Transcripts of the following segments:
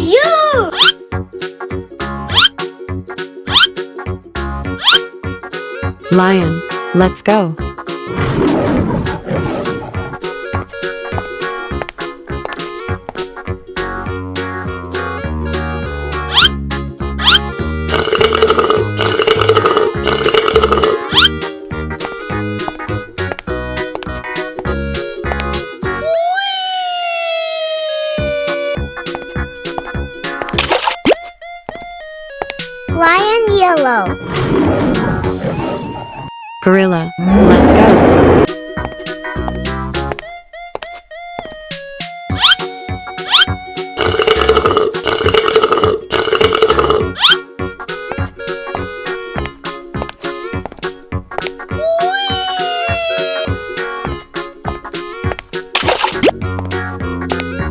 You! Lion, let's go. Lion yellow. Gorilla, let's go.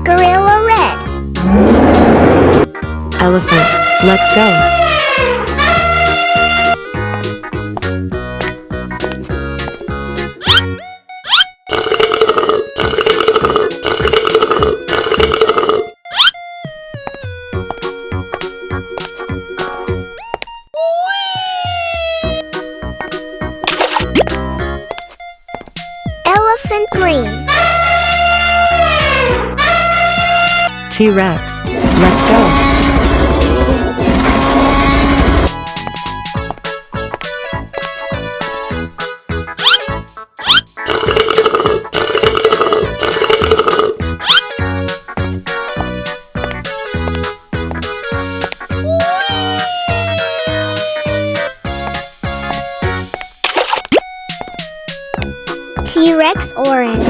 Gorilla red. Elephant, let's go. Elephant green. T-Rex, let's go. T-Rex orange.